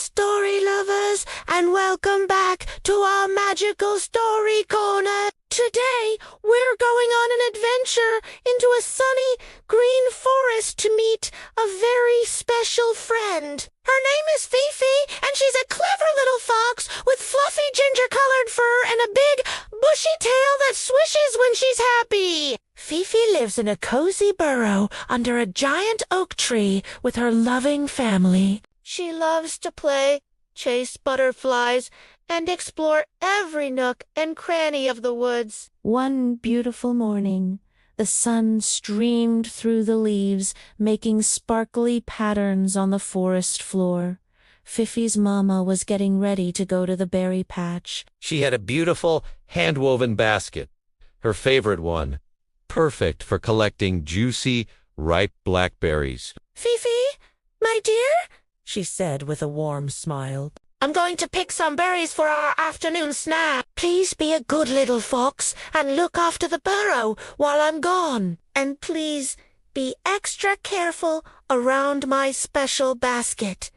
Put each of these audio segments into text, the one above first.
story lovers, and welcome back to our magical story corner. Today, we're going on an adventure into a sunny, green forest to meet a very special friend. Her name is Fifi, and she's a clever little fox with fluffy ginger-colored fur and a big, bushy tail that swishes when she's happy. Fifi lives in a cozy burrow under a giant oak tree with her loving family. She loves to play, chase butterflies, and explore every nook and cranny of the woods. One beautiful morning, the sun streamed through the leaves, making sparkly patterns on the forest floor. Fifi's mama was getting ready to go to the berry patch. She had a beautiful, hand-woven basket, her favorite one, perfect for collecting juicy, ripe blackberries. "Fifi, my dear," she said with a warm smile, "I'm going to pick some berries for our afternoon snack. Please be a good little fox and look after the burrow while I'm gone. And please be extra careful around my special basket."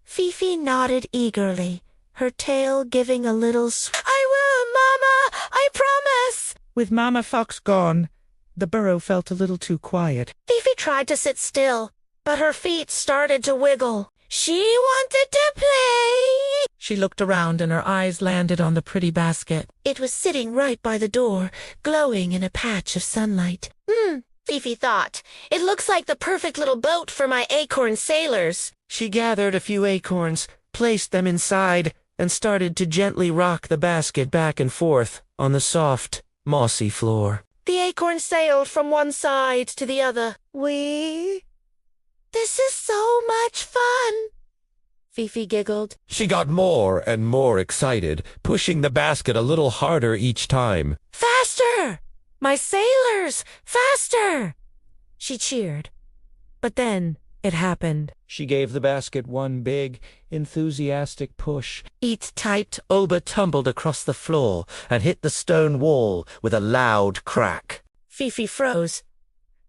Fifi nodded eagerly, her tail giving a little "I will, Mama, I promise." With Mama Fox gone, the burrow felt a little too quiet. Fifi tried to sit still, but her feet started to wiggle. She wanted to play. She looked around and her eyes landed on the pretty basket. It was sitting right by the door, glowing in a patch of sunlight. Fifi thought. It looks like the perfect little boat for my acorn sailors. She gathered a few acorns, placed them inside, and started to gently rock the basket back and forth on the soft, mossy floor. The acorn sailed from one side to the other. This is so much fun, Fifi giggled. She got more and more excited, pushing the basket a little harder each time. "Faster! My sailors! Faster!" she cheered. But then it happened. She gave the basket one big, enthusiastic push. Eat tight, 𝚵𝚊𝚌𝚘𝚛𝚢 tumbled across the floor and hit the stone wall with a loud crack. Fifi froze.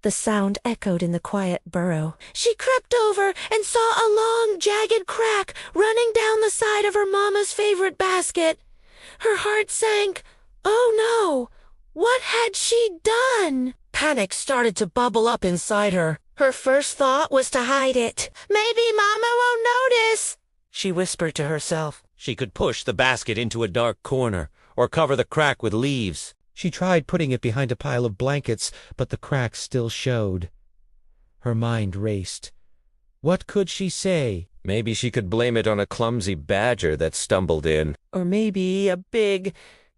The sound echoed in the quiet burrow. She crept over and saw a long, jagged crack running down the side of her mama's favorite basket. Her heart sank. Oh no! What had she done? Panic started to bubble up inside her. Her first thought was to hide it. "Maybe Mama won't notice," she whispered to herself. She could push the basket into a dark corner or cover the crack with leaves. She tried putting it behind a pile of blankets, but the crack still showed. Her mind raced. What could she say? Maybe she could blame it on a clumsy badger that stumbled in. Or maybe a big,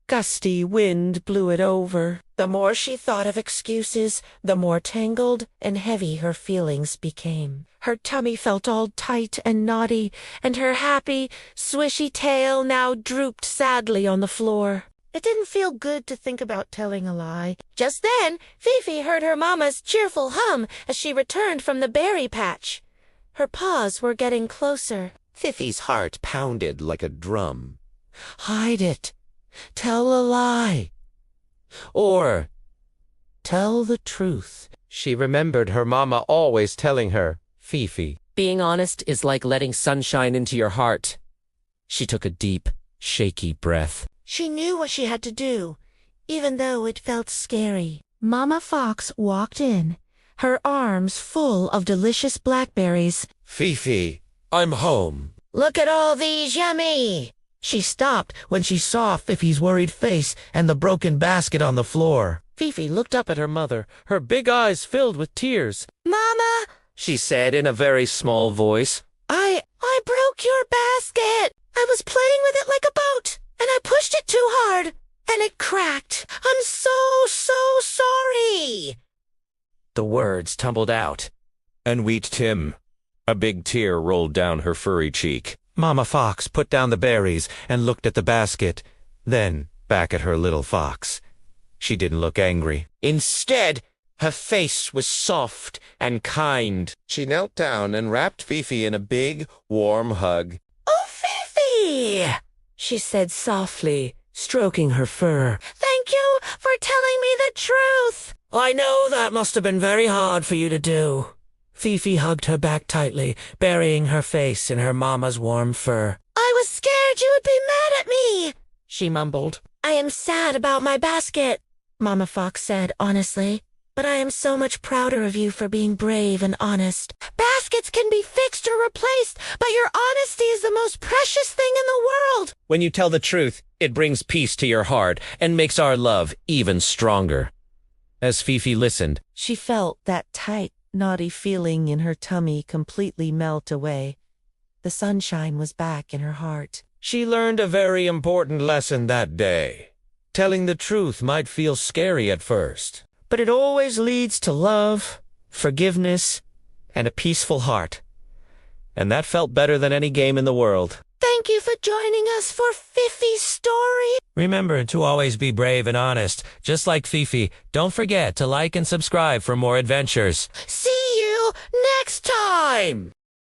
gusty wind blew it over. The more she thought of excuses, the more tangled and heavy her feelings became. Her tummy felt all tight and knotty, and her happy, swishy tail now drooped sadly on the floor. It didn't feel good to think about telling a lie. Just then, Fifi heard her mama's cheerful hum as she returned from the berry patch. Her paws were getting closer. Fifi's heart pounded like a drum. Hide it. Tell a lie. Or tell the truth. She remembered her mama always telling her, "Fifi, being honest is like letting sunshine into your heart." She took a deep, shaky breath. She knew what she had to do, even though it felt scary. Mama Fox walked in, her arms full of delicious blackberries. "Fifi, I'm home." "Look at all these yummy!" She stopped when she saw Fifi's worried face and the broken basket on the floor. Fifi looked up at her mother, her big eyes filled with tears. "Mama," she said in a very small voice, I broke your basket. I was playing with it like a boat, and I pushed it too hard, and it cracked. I'm so sorry." The words tumbled out. And 𝚊𝚌𝚌𝚘𝚛𝚢. A big tear rolled down her furry cheek. Mama Fox put down the berries and looked at the basket, then back at her little fox. She didn't look angry. Instead, her face was soft and kind. She knelt down and wrapped Fifi in a big, warm hug. "Oh, Fifi," she said softly, stroking her fur. "Thank you for telling me the truth." "I know that must have been very hard for you to do," Fifi hugged her back tightly, burying her face in her mama's warm fur. I was scared you would be mad at me, she mumbled. I am sad about my basket, Mama Fox said honestly. But I am so much prouder of you for being brave and honest. Baskets can be fixed or replaced, but your honesty is the most precious thing in the world. When you tell the truth, it brings peace to your heart and makes our love even stronger. As Fifi listened, she felt that tight, naughty feeling in her tummy completely melt away. The sunshine was back in her heart. She learned a very important lesson that day. Telling the truth might feel scary at first, but it always leads to love, forgiveness, and a peaceful heart. And that felt better than any game in the world. Thank you for joining us for Fifi's story. Remember to always be brave and honest. Just like Fifi, don't forget to like and subscribe for more adventures. See you next time!